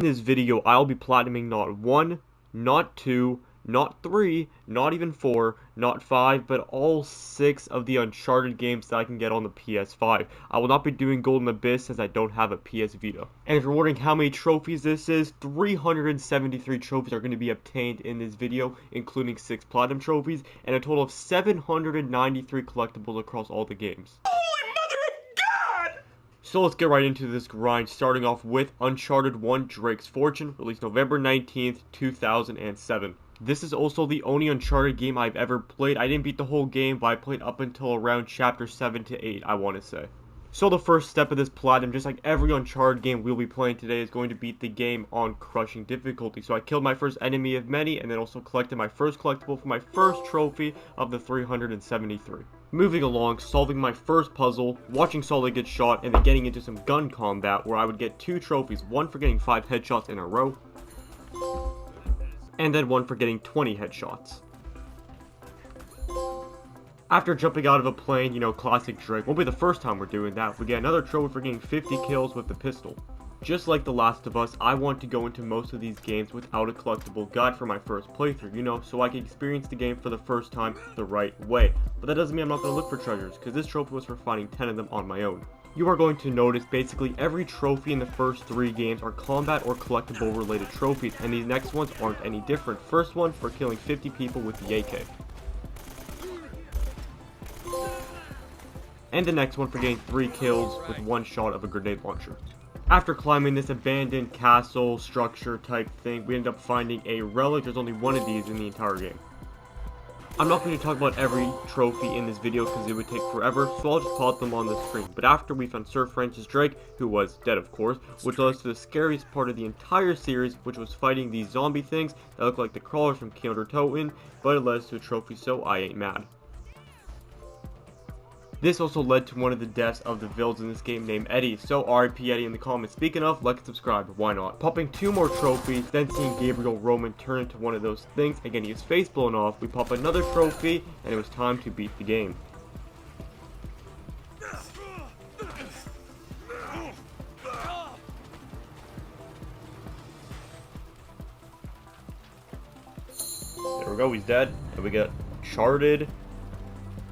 In this video, I'll be platinuming not 1, not 2, not 3, not even 4, not 5, but all 6 of the Uncharted games that I can get on the PS5. I will not be doing Golden Abyss as I don't have a PS Vita. And if you're wondering how many trophies this is, 373 trophies are going to be obtained in this video, including 6 platinum trophies, and a total of 793 collectibles across all the games. So let's get right into this grind, starting off with Uncharted 1 Drake's Fortune, released November 19th, 2007. This is also the only Uncharted game I've ever played. I didn't beat the whole game, but I played up until around chapter 7 to 8, I want to say. So the first step of this platinum, just like every Uncharted game we'll be playing today, is going to beat the game on crushing difficulty. So I killed my first enemy of many, and then also collected my first collectible for my first trophy of the 373. Moving along, solving my first puzzle, watching Solid get shot, and then getting into some gun combat where I would get 2 trophies, one for getting 5 headshots in a row, and then one for getting 20 headshots. After jumping out of a plane, you know, classic Drake, won't be the first time we're doing that. We get another trophy for getting 50 kills with the pistol. Just like The Last of Us, I want to go into most of these games without a collectible guide for my first playthrough, you know, so I can experience the game for the first time the right way. But that doesn't mean I'm not going to look for treasures, because this trophy was for finding 10 of them on my own. You are going to notice basically every trophy in the first 3 games are combat or collectible related trophies, and these next ones aren't any different. First one for killing 50 people with the AK. And the next one for getting 3 kills with 1 shot of a grenade launcher. After climbing this abandoned castle structure type thing, we end up finding a relic. There's only one of these in the entire game. I'm not going to talk about every trophy in this video because it would take forever, so I'll just plot them on the screen. But after we found Sir Francis Drake, who was dead of course, which led us to the scariest part of the entire series, which was fighting these zombie things that look like the crawlers from Counter-Toten, but it led us to a trophy, so I ain't mad. This also led to one of the deaths of the villains in this game named Eddie, so RIP Eddie in the comments. Speaking of, like and subscribe, why not? Popping 2 more trophies, then seeing Gabriel Roman turn into one of those things and getting his face blown off, we pop another trophy, and it was time to beat the game. There we go, he's dead, and we get Uncharted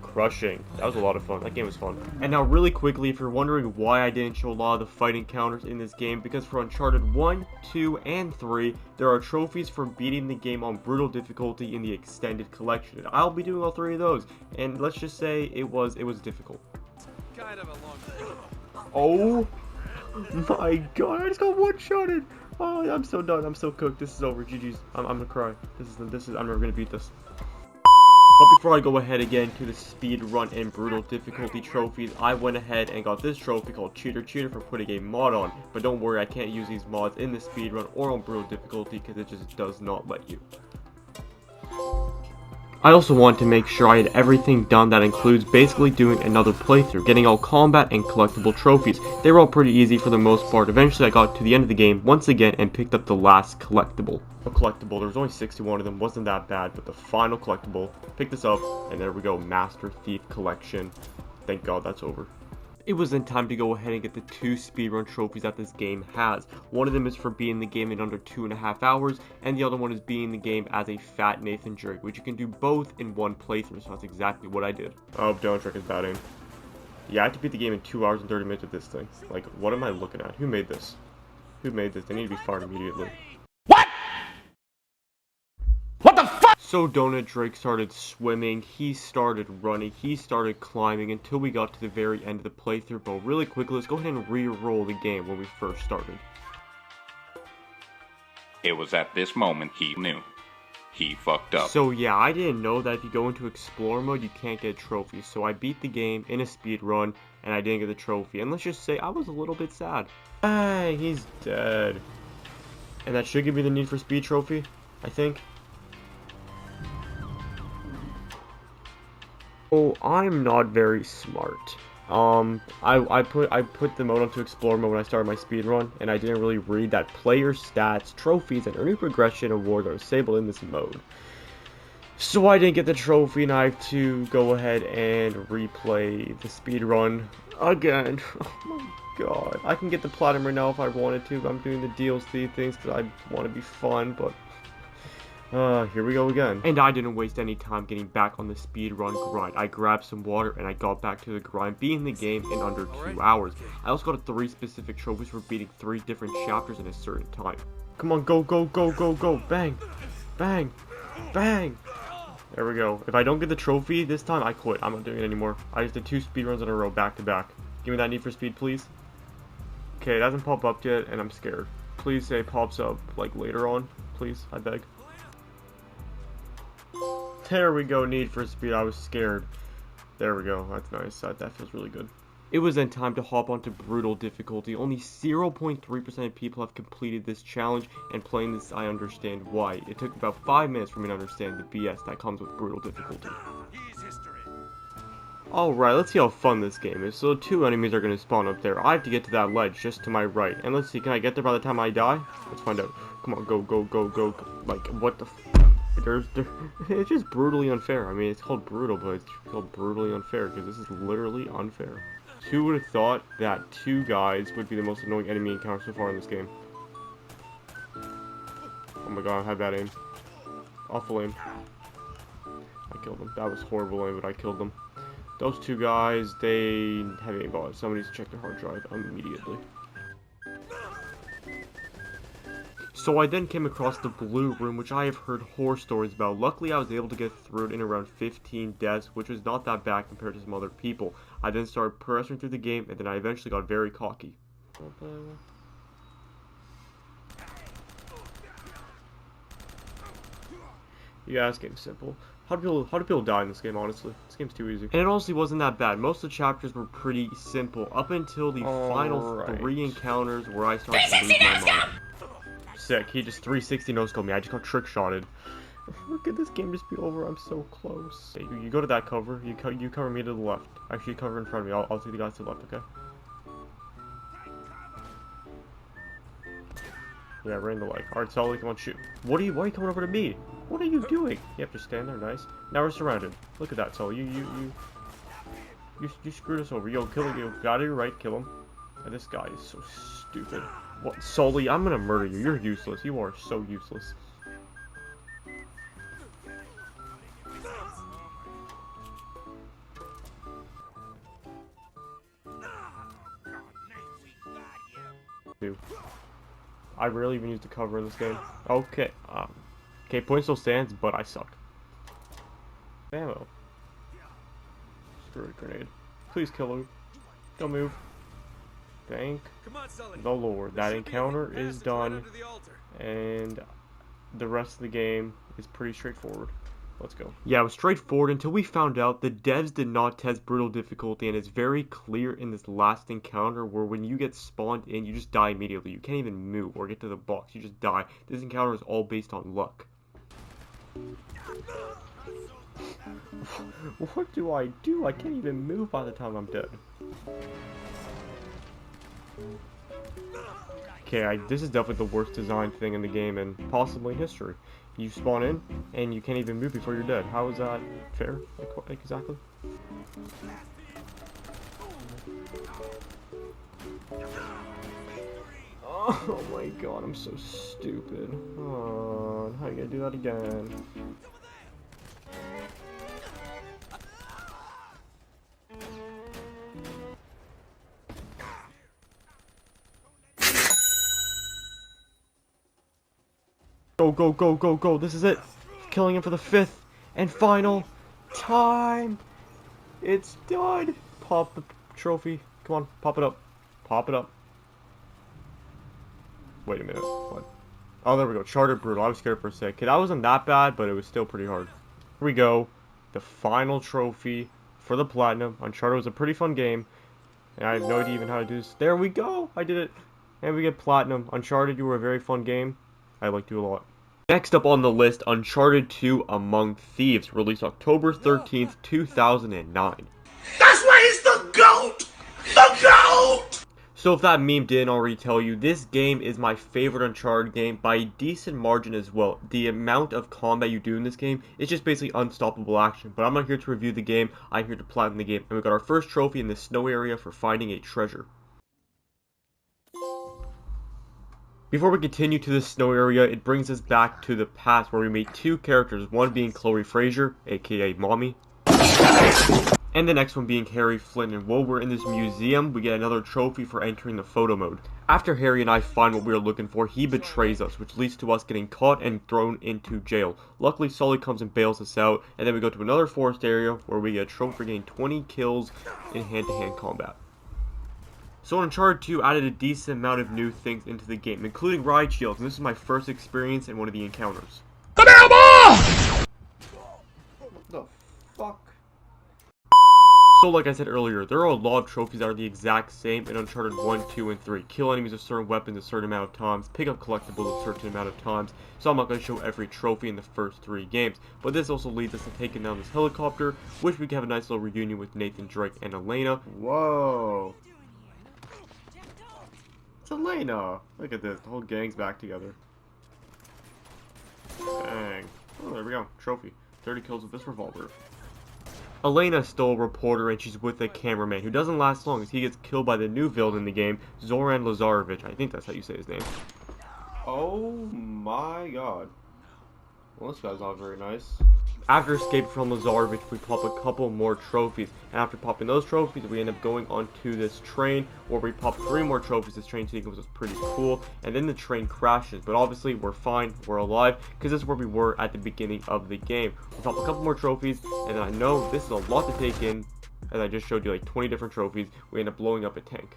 Crushing. That was a lot of fun. That game was fun. And now really quickly, if you're wondering why I didn't show a lot of the fight encounters in this game, because for Uncharted 1, 2, and 3, there are trophies for beating the game on brutal difficulty in the extended collection. And I'll be doing all 3 of those. And let's just say it was difficult. Kind of a long... Oh my god, I just got one-shotted. Oh, I'm so done. I'm so cooked. This is over. GG's. I'm gonna cry. I'm never gonna beat this. But before I go ahead again to the speed run and brutal difficulty trophies, I went ahead and got this trophy called Cheater for putting a mod on. But don't worry, I can't use these mods in the speed run or on brutal difficulty because it just does not let you. I also want to make sure I had everything done that includes basically doing another playthrough, getting all combat and collectible trophies. They were all pretty easy for the most part. Eventually I got to the end of the game once again and picked up the last collectible. There was only 61 of them, wasn't that bad, but the final collectible, picked this up, and there we go, Master Thief Collection. Thank God that's over. It was then time to go ahead and get the 2 speedrun trophies that this game has. One of them is for beating the game in under 2.5 hours, and the other one is beating the game as a fat Nathan Drake, which you can do both in one playthrough, so that's exactly what I did. Oh, Dylan Trick is bad aim. Yeah, I had to beat the game in 2 hours and 30 minutes with this thing. Like, what am I looking at? Who made this? Who made this? They need to be fired immediately. So Donut Drake started swimming, he started running, he started climbing until we got to the very end of the playthrough. But really quickly, let's go ahead and re-roll the game when we first started. It was at this moment he knew. He fucked up. So yeah, I didn't know that if you go into explore mode, you can't get trophies. So I beat the game in a speed run, and I didn't get the trophy. And let's just say I was a little bit sad. Hey, he's dead. And that should give me the Need for Speed trophy, I think. Oh, I'm not very smart. I put the mode onto explore mode when I started my speedrun, and I didn't really read that player stats, trophies, and earning progression awards are disabled in this mode. So I didn't get the trophy, and I have to go ahead and replay the speedrun again. Oh my god. I can get the platinum right now if I wanted to, but I'm doing the DLC things because I want to be fun, but... here we go again. And I didn't waste any time getting back on the speedrun grind. I grabbed some water and I got back to the grind, beating the game in under 2 hours. I also got 3 specific trophies for beating 3 different chapters in a certain time. Come on, go, go, go, go, go. Bang, bang, bang. There we go. If I don't get the trophy this time, I quit. I'm not doing it anymore. I just did 2 speedruns in a row, back to back. Give me that Need for Speed, please. Okay, it hasn't popped up yet, and I'm scared. Please say it pops up, like, later on. Please, I beg. There we go, Need for Speed. I was scared. There we go. That's nice. That feels really good. It was then time to hop onto brutal difficulty. Only 0.3% of people have completed this challenge, and playing this, I understand why. It took about 5 minutes for me to understand the BS that comes with brutal difficulty. Alright, let's see how fun this game is. So 2 enemies are going to spawn up there. I have to get to that ledge just to my right. And let's see, can I get there by the time I die? Let's find out. Come on, go, go, go, go. Like, what the f... It's just brutally unfair. I mean, it's called brutal, but it's called brutally unfair because this is literally unfair. Who would have thought that 2 guys would be the most annoying enemy encounter so far in this game? Oh my god, I had bad aim. Awful aim. I killed them. That was horrible aim, but I killed them. Those 2 guys, they have aimbot. Somebody needs to check their hard drive immediately. So I then came across the blue room, which I have heard horror stories about. Luckily, I was able to get through it in around 15 deaths, which was not that bad compared to some other people. I then started pressing through the game, and then I eventually got very cocky. Yeah, this game's simple. How do people die in this game, honestly? This game's too easy. And it honestly wasn't that bad. Most of the chapters were pretty simple, up until the final 3 encounters where I started to lose my mind. Sick, he just 360 no-scoped me. I just got trick-shotted. Look at this game just be over. I'm so close. Okay, you go to that cover. You cover me to the left. Actually, you cover in front of me. I'll see the guys to the left, okay? Yeah, right in the leg. Alright, Sully, come on, shoot. Why are you coming over to me? What are you doing? You have to stand there, nice. Now we're surrounded. Look at that, Sully. You screwed us over. Yo, kill him. You got it right, kill him. And this guy is so stupid. What, Sully? I'm gonna murder you. You're useless. You are so useless. Dude. I rarely even use the cover in this game. Okay, okay, point still stands, but I suck. Ammo. Screw it, grenade. Please kill him. Don't move. Thank the Lord. That encounter is done, and the rest of the game is pretty straightforward. Let's go. Yeah, it was straightforward until we found out the devs did not test brutal difficulty, and it's very clear in this last encounter where when you get spawned in, you just die immediately. You can't even move or get to the box. You just die. This encounter is all based on luck. What do? I can't even move by the time I'm dead. Okay, this is definitely the worst designed thing in the game and possibly in history. You spawn in, and you can't even move before you're dead. How is that fair? Like, exactly? Oh my god, I'm so stupid. Oh, how are you gonna do that again? Go, go, go, go, go. This is it. Killing him for the 5th and final time. It's done. Pop the trophy. Come on, pop it up. Pop it up. Wait a minute. What? Oh, there we go. Uncharted Brutal. I was scared for a sec. Okay, that wasn't that bad, but it was still pretty hard. Here we go. The final trophy for the Platinum. Uncharted was a pretty fun game. And I have no idea even how to do this. There we go. I did it. And we get Platinum. Uncharted, you were a very fun game. I liked you a lot. Next up on the list, Uncharted 2 Among Thieves, released October 13th, 2009. That's why he's the GOAT! The GOAT! So if that meme didn't already tell you, this game is my favorite Uncharted game by a decent margin as well. The amount of combat you do in this game is just basically unstoppable action. But I'm not here to review the game, I'm here to platinum the game. And we got our first trophy in the snow area for finding a treasure. Before we continue to the snow area, it brings us back to the past where we meet two characters, one being Chloe Fraser, aka Mommy, and the next one being Harry Flynn. And while we're in this museum, we get another trophy for entering the photo mode. After Harry and I find what we are looking for, he betrays us, which leads to us getting caught and thrown into jail. Luckily, Sully comes and bails us out, and then we go to another forest area where we get a trophy for getting 20 kills in hand-to-hand combat. So Uncharted 2 added a decent amount of new things into the game, including ride shields, and this is my first experience in one of the encounters. What the fuck? So like I said earlier, there are a lot of trophies that are the exact same in Uncharted 1, 2, and 3. Kill enemies with certain weapons a certain amount of times, pick up collectibles a certain amount of times, so I'm not going to show every trophy in the first 3 games. But this also leads us to taking down this helicopter, which we can have a nice little reunion with Nathan Drake and Elena. Whoa! It's Elena! Look at this, the whole gang's back together. Dang. Oh, there we go. Trophy. 30 kills with this revolver. Elena's still a reporter and she's with a cameraman who doesn't last long as he gets killed by the new villain in the game, Zoran Lazarevic. I think that's how you say his name. Oh my god. Well, this guy's not very nice. After escaping from Lazarevic, we pop a couple more trophies, and after popping those trophies, we end up going onto this train, where we pop 3 more trophies. This train sequence was pretty cool, and then the train crashes, but obviously we're fine, we're alive, because this is where we were at the beginning of the game. We pop a couple more trophies, and I know this is a lot to take in, as I just showed you like 20 different trophies. We end up blowing up a tank.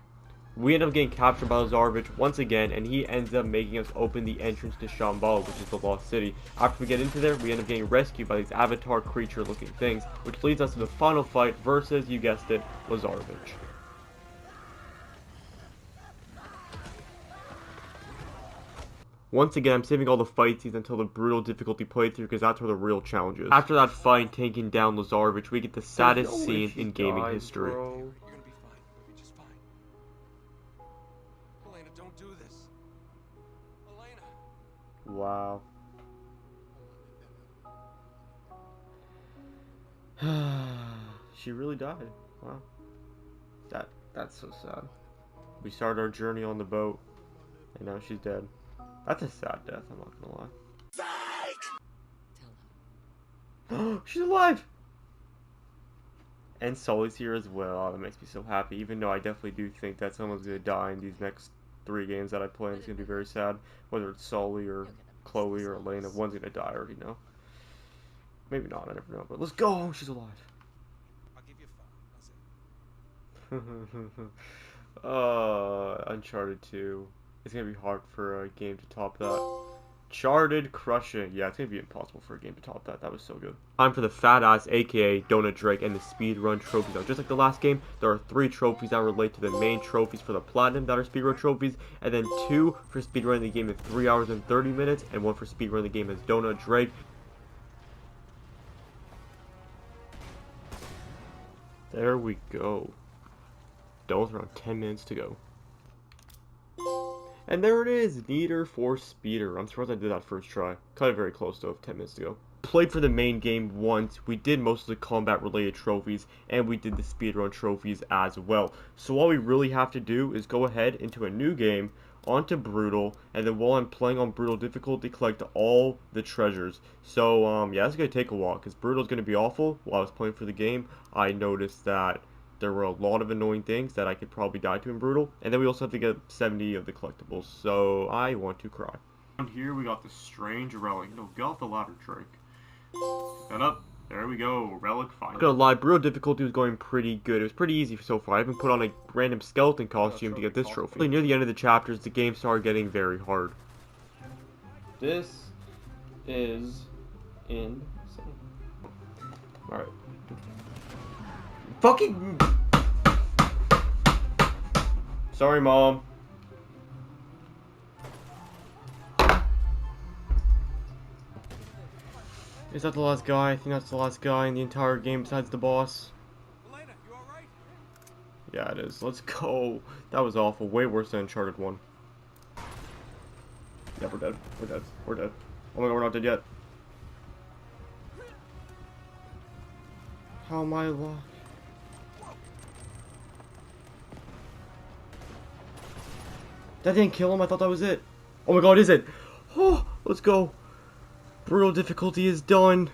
We end up getting captured by Lazarevic once again, and he ends up making us open the entrance to Shambhala, which is the Lost City. After we get into there, we end up getting rescued by these avatar creature looking things, which leads us to the final fight versus, you guessed it, Lazarevic. Once again, I'm saving all the fight scenes until the brutal difficulty playthrough because that's where the real challenge is. After that fight taking down Lazarevic, we get the saddest scene in gaming history. Bro. Don't do this. Elena. Wow. She really died. Wow. That's so sad. We started our journey on the boat, and now she's dead. That's a sad death, I'm not gonna lie. She's alive! And Sully's here as well. Oh, that makes me so happy, even though I definitely do think that someone's gonna die in these next 3 games that I play, and it's gonna be very sad. Whether it's Sully or Chloe or Elena, one's gonna die, I already know. Maybe not, I never know, but let's go! She's alive. I'll give you 5. Uncharted 2. It's gonna be hard for a game to top that. Uncharted crushing. Yeah, it's gonna be impossible for a game to top that. That was so good. Time for the fat ass, aka Donut Drake, and the speedrun trophies. Now, just like the last game, there are 3 trophies that relate to the main trophies for the platinum that are speedrun trophies, and then 2 for speedrunning the game in 3 hours and 30 minutes, and 1 for speedrunning the game as Donut Drake. There we go. Done with around 10 minutes to go. And there it is, Neater for Speeder. I'm surprised I did that first try. Cut it very close though, 10 minutes to go. Played for the main game once, we did most of the combat related trophies, and we did the speedrun trophies as well. So all we really have to do is go ahead into a new game, onto Brutal, and then while I'm playing on Brutal difficulty, collect all the treasures. So yeah, it's going to take a while, because Brutal is going to be awful. While I was playing for the game, I noticed that there were a lot of annoying things that I could probably die to in Brutal. And then we also have to get 70 of the collectibles. So I want to cry. Down here we got the strange relic. No, get off the ladder, Drake. Set up. There we go. Relic find. I'm not gonna lie, Brutal difficulty was going pretty good. It was pretty easy so far. I even put on a random skeleton costume to get this trophy. Near the end of the chapters, the game started getting very hard. This is insane. Alright. Fucking... Sorry, Mom. Is that the last guy? I think that's the last guy in the entire game besides the boss. Elena, you alright? Yeah, it is. Let's go. That was awful. Way worse than Uncharted 1. Yeah, we're dead. We're dead. We're dead. Oh my god, we're not dead yet. How am I alive? That didn't kill him? I thought that was it. Oh my god, is it? Oh, let's go. Brutal difficulty is done.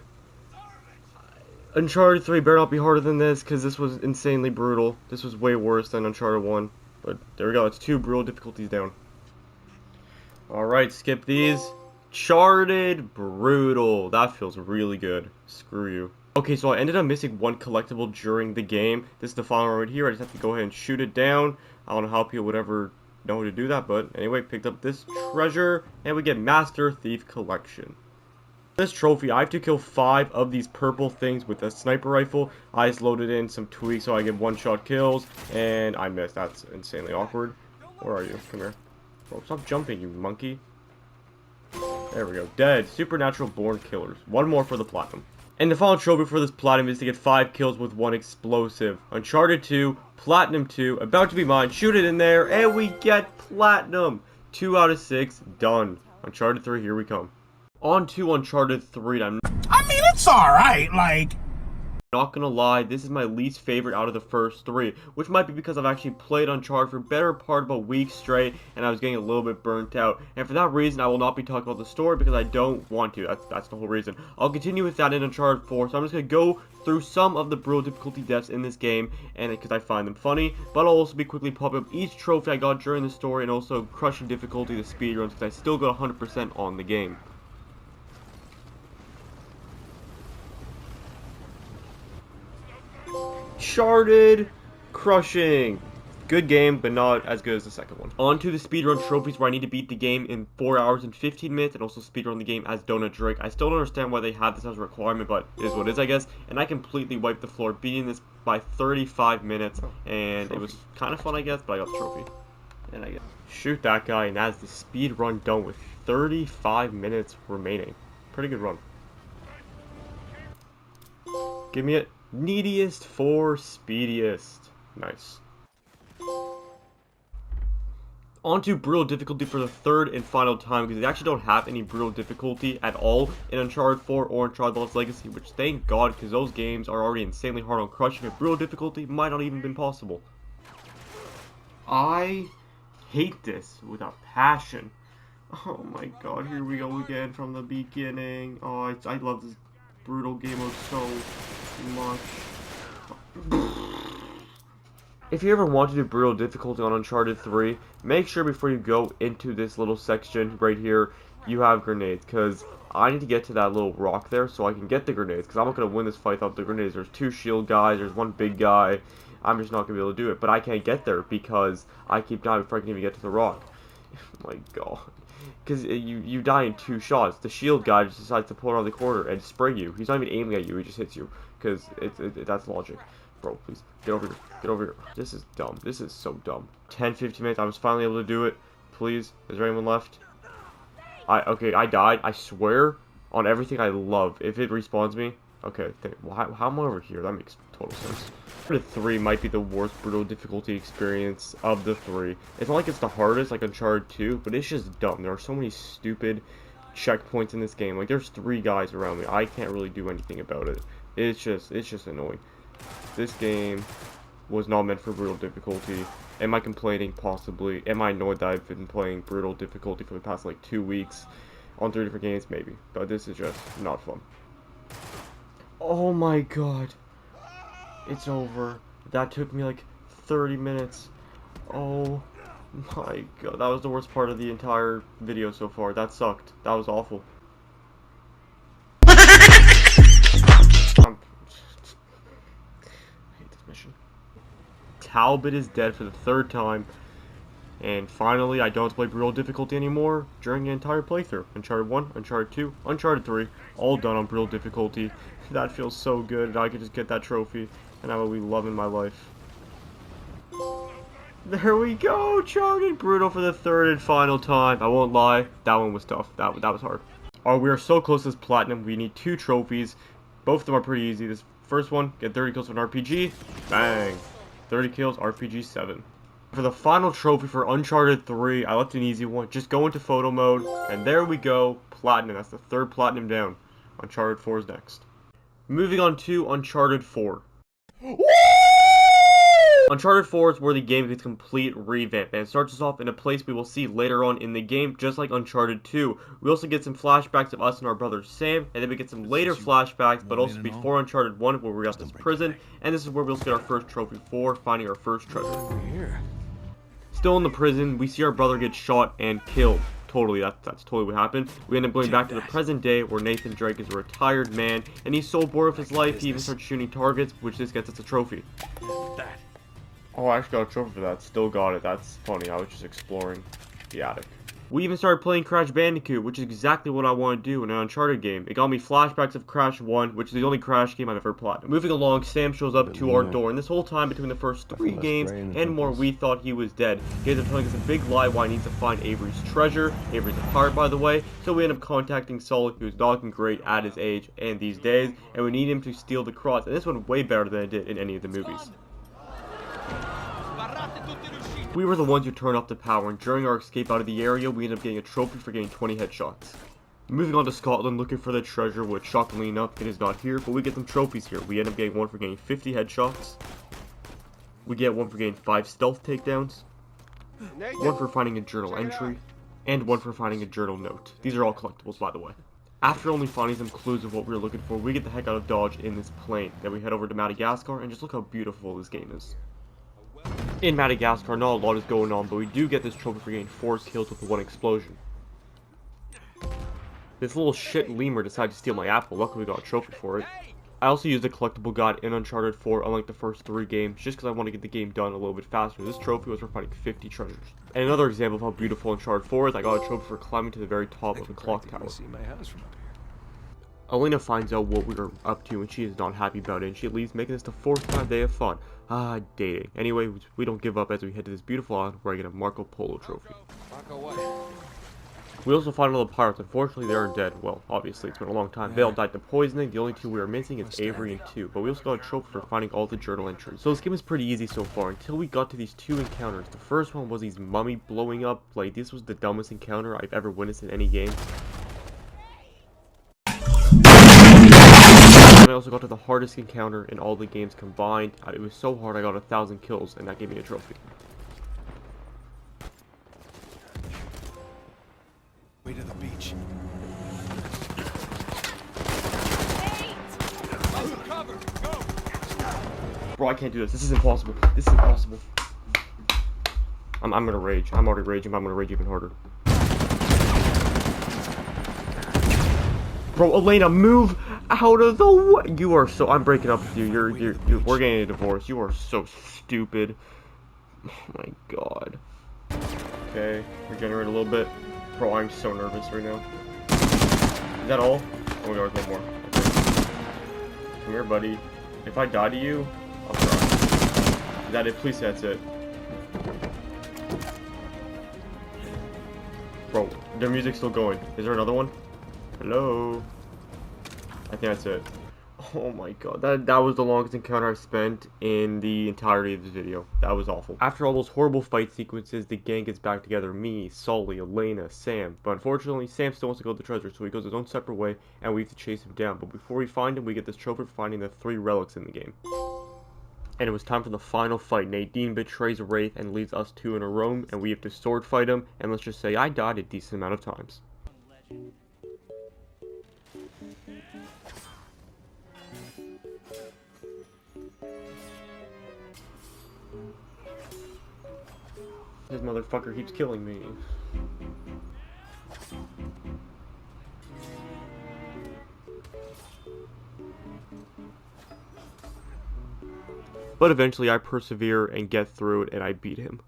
Uncharted 3 better not be harder than this, because this was insanely brutal. This was way worse than Uncharted 1. But there we go, it's 2 brutal difficulties down. Alright, skip these. Uncharted brutal. That feels really good. Screw you. Okay, so I ended up missing one collectible during the game. This is the final one right here. I just have to go ahead and shoot it down. I want to help you, whatever, know how to do that. But anyway, picked up this treasure, and we get Master Thief Collection. This trophy, I have to kill 5 of these purple things with a sniper rifle. I just loaded in some tweaks so I get one-shot kills, and I missed. That's insanely awkward. Where are you? Come here. Bro, stop jumping, you monkey. There we go. Dead. Supernatural born killers. One more for the platinum. And the final trophy for this platinum is to get 5 kills with 1 explosive. Uncharted 2, Platinum 2, about to be mine. Shoot it in there, and we get platinum. 2 out of 6, done. Uncharted 3, here we come. On to Uncharted 3. I mean, it's alright, like... Not gonna lie, this is my least favorite out of the first 3, which might be because I've actually played Uncharted for a better part of a week straight, and I was getting a little bit burnt out. And for that reason, I will not be talking about the story because I don't want to. That's the whole reason. I'll continue with that in Uncharted 4, so I'm just gonna go through some of the brutal difficulty deaths in this game, and because I find them funny, but I'll also be quickly popping up each trophy I got during the story, and also crushing difficulty, the speedruns, because I still got 100% on the game. Uncharted crushing. Good game, but not as good as the second one. On to the speedrun trophies where I need to beat the game in 4 hours and 15 minutes and also speedrun the game as Donut Drake. I still don't understand why they have this as a requirement, but it is what it is, I guess. And I completely wiped the floor, beating this by 35 minutes, and it was kind of fun, I guess, but I got the trophy. And I guess shoot that guy, and that's the speedrun done with 35 minutes remaining. Pretty good run. Give me it. Neediest for speediest. Nice. On to brutal difficulty for the third and final time, because they actually don't have any brutal difficulty at all in Uncharted 4 or Uncharted Lost Legacy, which thank God, because those games are already insanely hard on crushing, and brutal difficulty might not even been possible. I hate this with a passion. Oh my god, here we go again from the beginning. Oh, I love this brutal game mode so much. If you ever want to do brutal difficulty on Uncharted 3, make sure before you go into this little section right here, you have grenades, because I need to get to that little rock there so I can get the grenades, because I'm not going to win this fight without the grenades. There's 2 shield guys, there's 1 big guy. I'm just not going to be able to do it, but I can't get there because I keep dying before I can even get to the rock. Oh my god. Because you die in 2 shots. The shield guy just decides to pull around the corner and spray you. He's not even aiming at you, he just hits you. Because that's logic. Bro, please, get over here. Get over here. This is dumb. This is so dumb. 10-15 minutes, I was finally able to do it. Please, is there anyone left? Okay, I died. I swear on everything I love. If it respawns me, okay, how am I over here? That makes total sense. Uncharted 3 might be the worst brutal difficulty experience of the 3. It's not like it's the hardest like Uncharted 2, but it's just dumb. There are so many stupid checkpoints in this game. Like, there's 3 guys around me. I can't really do anything about it. It's just annoying. This game was not meant for brutal difficulty. Am I complaining? Possibly. Am I annoyed that I've been playing brutal difficulty for the past like 2 weeks on 3 different games? Maybe. But this is just not fun. Oh my god. It's over. That took me like 30 minutes. Oh my god. That was the worst part of the entire video so far. That sucked. That was awful. Talbot is dead for the 3rd time, and finally I don't have to play brutal difficulty anymore during the entire playthrough. Uncharted 1, Uncharted 2, Uncharted 3, all done on brutal difficulty. That feels so good, and I could just get that trophy, and I will be loving my life. There we go, Uncharted brutal for the 3rd and final time. I won't lie, that one was tough. That was hard. Alright, we are so close to this platinum. We need 2 trophies. Both of them are pretty easy. This first one, get 30 kills with an RPG. Bang. 30 kills, RPG 7. For the final trophy for Uncharted 3, I left an easy one. Just go into photo mode, and there we go, platinum. That's the 3rd platinum down. Uncharted 4 is next. Moving on to Uncharted 4. Uncharted 4 is where the game gets complete revamp, and it starts us off in a place we will see later on in the game, just like Uncharted 2. We also get some flashbacks of us and our brother Sam, and then we get some later flashbacks, but also before Uncharted 1, where we got this prison, and this is where we'll get our first trophy for finding our first treasure. Still in the prison, we see our brother get shot and killed. Totally, that's totally what happened. We end up going back to the present day where Nathan Drake is a retired man, and he's so bored of his life, he even starts shooting targets, which this gets us a trophy. Oh, I actually got a trophy for that. Still got it. That's funny. I was just exploring the attic. We even started playing Crash Bandicoot, which is exactly what I want to do in an Uncharted game. It got me flashbacks of Crash 1, which is the only Crash game I've ever played. Moving along, Sam shows up to our door, and this whole time between the first 3 games and more, we thought he was dead. He ends up telling us a big lie why he needs to find Avery's treasure. Avery's a pirate, by the way, so we end up contacting Sully, who's not looking great at his age and these days, and we need him to steal the cross, and this went way better than it did in any of the movies. We were the ones who turned off the power, and during our escape out of the area, we ended up getting a trophy for getting 20 headshots. Moving on to Scotland, looking for the treasure, which shockingly enough, it is not here, but we get some trophies here. We end up getting one for getting 50 headshots. We get one for getting 5 stealth takedowns, one for finding a journal entry, and one for finding a journal note. These are all collectibles, by the way. After only finding some clues of what we were looking for, we get the heck out of Dodge in this plane. Then we head over to Madagascar, and just look how beautiful this game is. In Madagascar, not a lot is going on, but we do get this trophy for getting 4 kills with 1 explosion. This little shit lemur decided to steal my apple. Luckily we got a trophy for it. I also used a collectible guide in Uncharted 4, unlike the first 3 games, just because I want to get the game done a little bit faster. This trophy was for finding 50 treasures. And another example of how beautiful Uncharted 4 is, I got a trophy for climbing to the very top of the clock tower. Elena finds out what we were up to, and she is not happy about it, and she leaves, making this the 4th time they have fun. Dating. Anyway, we don't give up as we head to this beautiful island where I get a Marco Polo trophy. We also find all the pirates. Unfortunately, they are dead. Well, obviously, it's been a long time. They all died to poisoning. The only 2 we are missing is Avery and 2, but we also got a trophy for finding all the journal entries. So this game is pretty easy so far, until we got to these 2 encounters. The first one was these mummy blowing up. Like, this was the dumbest encounter I've ever witnessed in any game. And I also got to the hardest encounter in all the games combined. It was so hard I got 1,000 kills, and that gave me a trophy. Way to the beach. Cover, go. Bro, I can't do this. This is impossible. This is impossible. I'm gonna rage. I'm already raging, but I'm gonna rage even harder. Bro, Elena, move out of the way. You are so. I'm breaking up with you. We're getting a divorce. You are so stupid. Oh my god. Okay, regenerate a little bit. Bro, I'm so nervous right now. Is that all? Oh my god, there's one more. Okay. Come here, buddy. If I die to you, I'll cry. Is that it? Please, that's it. Bro, their music's still going. Is there another one? Hello? I think that's it. Oh my god, that was the longest encounter I've spent in the entirety of this video. That was awful. After all those horrible fight sequences, the gang gets back together. Me, Sully, Elena, Sam. But unfortunately, Sam still wants to go to the treasure, so he goes his own separate way, and we have to chase him down. But before we find him, we get this trophy for finding the 3 relics in the game. And it was time for the final fight. Nadine betrays Wraith and leads us 2 in a row, and we have to sword fight him, and let's just say I died a decent amount of times. This motherfucker keeps killing me. But eventually I persevere and get through it and I beat him.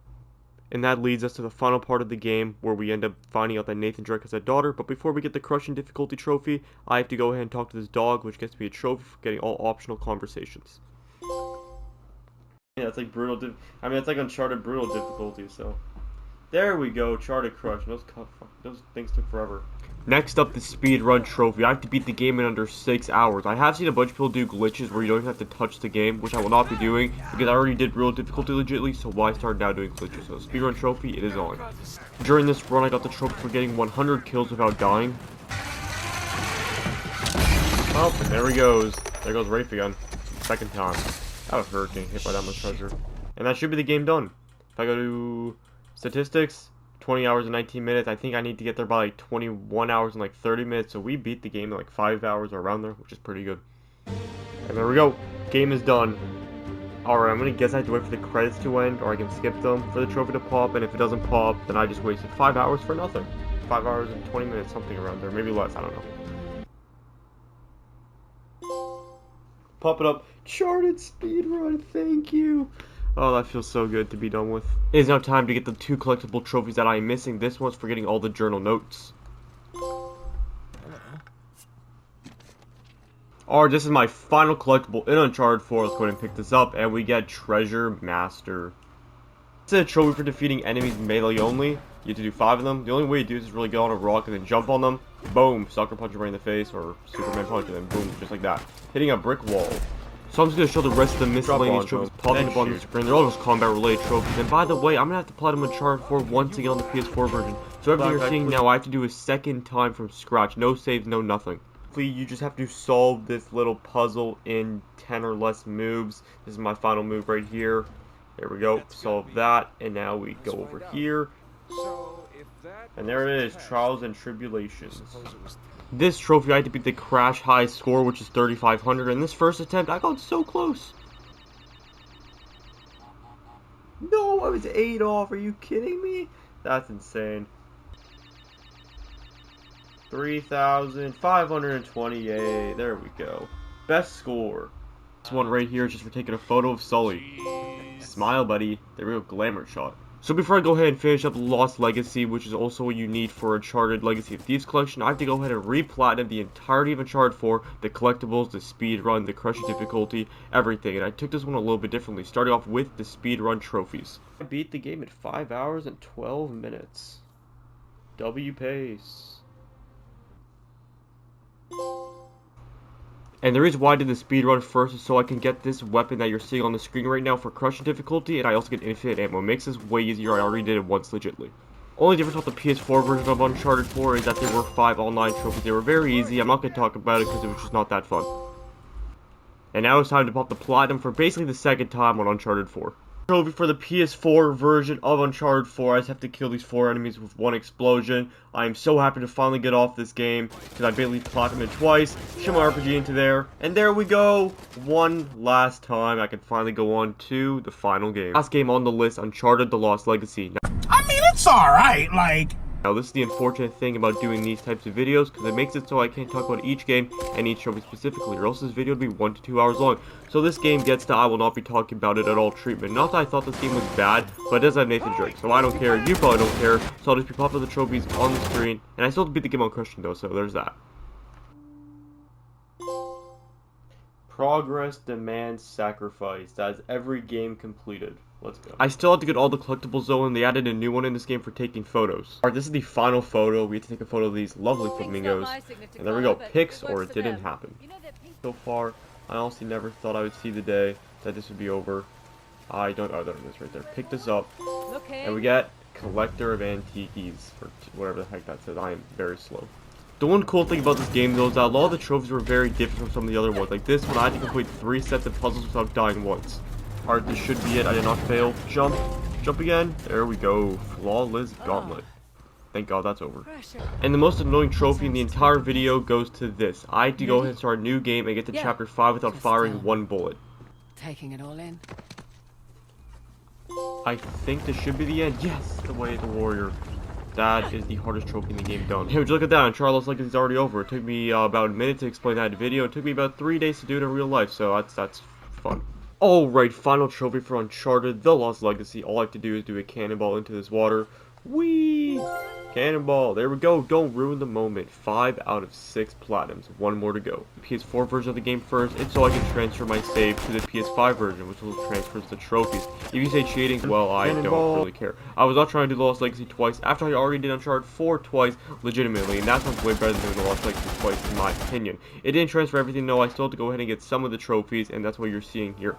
And that leads us to the final part of the game where we end up finding out that Nathan Drake has a daughter. But before we get the crushing difficulty trophy, I have to go ahead and talk to this dog, which gets me a trophy for getting all optional conversations. Yeah, it's like brutal. I mean, it's like Uncharted brutal difficulty. So there we go, Uncharted crush. Those things took forever. Next up, the speedrun trophy. I have to beat the game in under 6 hours. I have seen a bunch of people do glitches where you don't even have to touch the game, which I will not be doing because I already did real difficulty legitly. So why start now doing glitches? So speedrun trophy, it is on. During this run, I got the trophy for getting 100 kills without dying. Oh, and there he goes. There goes Rafe again. 2nd time. That would hurt getting hit by that much treasure. And that should be the game done. If I go to statistics, 20 hours and 19 minutes. I think I need to get there by like 21 hours and like 30 minutes. So we beat the game in like 5 hours or around there, which is pretty good. And there we go. Game is done. Alright, I'm gonna guess I have to wait for the credits to end, or I can skip them for the trophy to pop, and if it doesn't pop, then I just wasted 5 hours for nothing. 5 hours and 20 minutes, something around there, maybe less, I don't know. Pop it up. Uncharted speedrun, thank you! Oh, that feels so good to be done with. It is now time to get the 2 collectible trophies that I am missing. This one's for getting all the journal notes. Alright, this is my final collectible in Uncharted 4. Let's go ahead and pick this up, and we get Treasure Master. This is a trophy for defeating enemies melee only. You have to do 5 of them. The only way you do this is really go on a rock and then jump on them. Boom! Sucker punch them right in the face, or Superman punch, and then boom, just like that. Hitting a brick wall. So I'm just going to show the rest of the miscellaneous trophies popping up on the screen. They're all just combat-related trophies. And by the way, I'm going to have to platinum Uncharted 4 once again on the PS4 version. So everything you're seeing now, I have to do a second time from scratch. No saves, no nothing. You just have to solve this little puzzle in 10 or less moves. This is my final move right here. There we go. Solve that. And now we go over here. And there it is. Trials and Tribulations. This trophy, I had to beat the Crash High score, which is 3,500. In this first attempt, I got so close. No, I was 8 off. Are you kidding me? That's insane. 3,528. There we go. Best score. This one right here is just for taking a photo of Sully. Smile, buddy. The real glamour shot. So before I go ahead and finish up Lost Legacy, which is also what you need for Uncharted Legacy of Thieves collection, I have to go ahead and re-platinum the entirety of Uncharted 4, the collectibles, the speed run, the crushing difficulty, everything. And I took this one a little bit differently, starting off with the speed run trophies. I beat the game at 5 hours and 12 minutes. W pace. And the reason why I did the speedrun first is so I can get this weapon that you're seeing on the screen right now for crushing difficulty, and I also get infinite ammo. It makes this way easier. I already did it once legitly. Only difference with the PS4 version of Uncharted 4 is that there were 5 online trophies. They were very easy. I'm not going to talk about it because it was just not that fun. And now it's time to pop the platinum for basically the second time on Uncharted 4. Trophy for the PS4 version of Uncharted 4. I just have to kill these 4 enemies with 1 explosion. I am so happy to finally get off this game because I barely platinumed it twice. Show my RPG into there, and there we go. One last time, I can finally go on to the final game. Last game on the list, Uncharted: The Lost Legacy. I mean, it's alright, like... Now this is the unfortunate thing about doing these types of videos, because it makes it so I can't talk about each game and each trophy specifically, or else this video would be 1 to 2 hours long. So this game gets to I will not be talking about it at all treatment. Not that I thought this game was bad, but it does have Nathan Drake, so I don't care, you probably don't care, so I'll just be popping the trophies on the screen, and I still have to beat the game on crushing though, so there's that. Progress demands sacrifice. That is every game completed. Let's go. I still have to get all the collectibles though, and they added a new one in this game for taking photos. Alright, this is the final photo. We have to take a photo of these lovely flamingos. And there we go. Pics or it didn't happen. So far, I honestly never thought I would see the day that this would be over. I don't... Oh, there it is right there. Pick this up. And we get Collector of Antiques, or whatever the heck that says. I am very slow. The one cool thing about this game though is that a lot of the trophies were very different from some of the other ones. Like this one, I had to complete 3 sets of puzzles without dying once. Alright, this should be it. I did not fail. Jump. Jump again. There we go. Flawless Gauntlet. Thank God that's over. And the most annoying trophy in the entire video goes to this. I had to go ahead and start a new game and get to chapter 5 without firing 1 bullet. Taking it all in. I think this should be the end. Yes! The Way of the Warrior. That is the hardest trophy in the game done. Hey, would you look at that? Uncharted Lost Legacy is already over. It took me about a minute to explain that video. It took me about 3 days to do it in real life, so that's fun. Alright, final trophy for Uncharted: The Lost Legacy. All I have to do is do a cannonball into this water. Whee! Cannonball. There we go. Don't ruin the moment. 5 out of 6 platinums. 1 more to go. PS4 version of the game first. It's so I can transfer my save to the PS5 version, which will transfer the trophies. If you say cheating, well, I don't really care. I was not trying to do The Lost Legacy twice after I already did Uncharted 4 twice, legitimately, and that sounds way better than doing The Lost Legacy twice, in my opinion. It didn't transfer everything, though. I still have to go ahead and get some of the trophies, and that's what you're seeing here.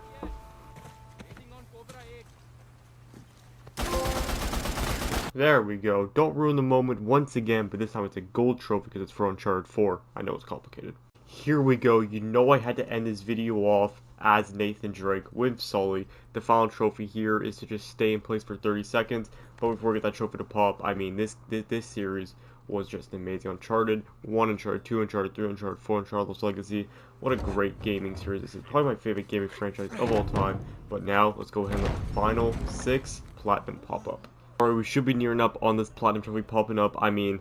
There we go. Don't ruin the moment once again, but this time it's a gold trophy because it's for Uncharted 4. I know it's complicated. Here we go. You know I had to end this video off as Nathan Drake with Sully. The final trophy here is to just stay in place for 30 seconds, but before we get that trophy to pop, I mean, this series was just amazing. Uncharted 1, Uncharted 2, Uncharted 3, Uncharted 4, Uncharted Lost Legacy. What a great gaming series. This is probably my favorite gaming franchise of all time. But now, let's go ahead and let the final 6 platinum pop up. Alright, we should be nearing up on this platinum trophy popping up. I mean,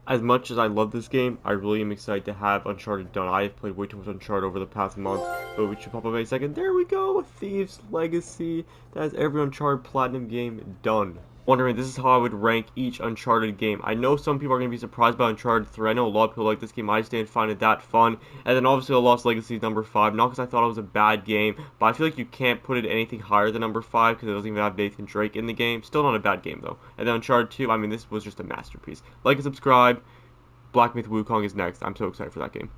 as much as I love this game, I really am excited to have Uncharted done. I have played way too much Uncharted over the past month, but we should pop up in a second. There we go, Thieves Legacy. That is every Uncharted Platinum game done. Wondering, this is how I would rank each Uncharted game. I know some people are going to be surprised by Uncharted 3. I know a lot of people like this game. I just didn't find it that fun. And then obviously The Lost Legacy is number 5. Not because I thought it was a bad game, but I feel like you can't put it anything higher than number 5 because it doesn't even have Nathan Drake in the game. Still not a bad game though. And then Uncharted 2, I mean, this was just a masterpiece. Like and subscribe. Black Myth Wukong is next. I'm so excited for that game.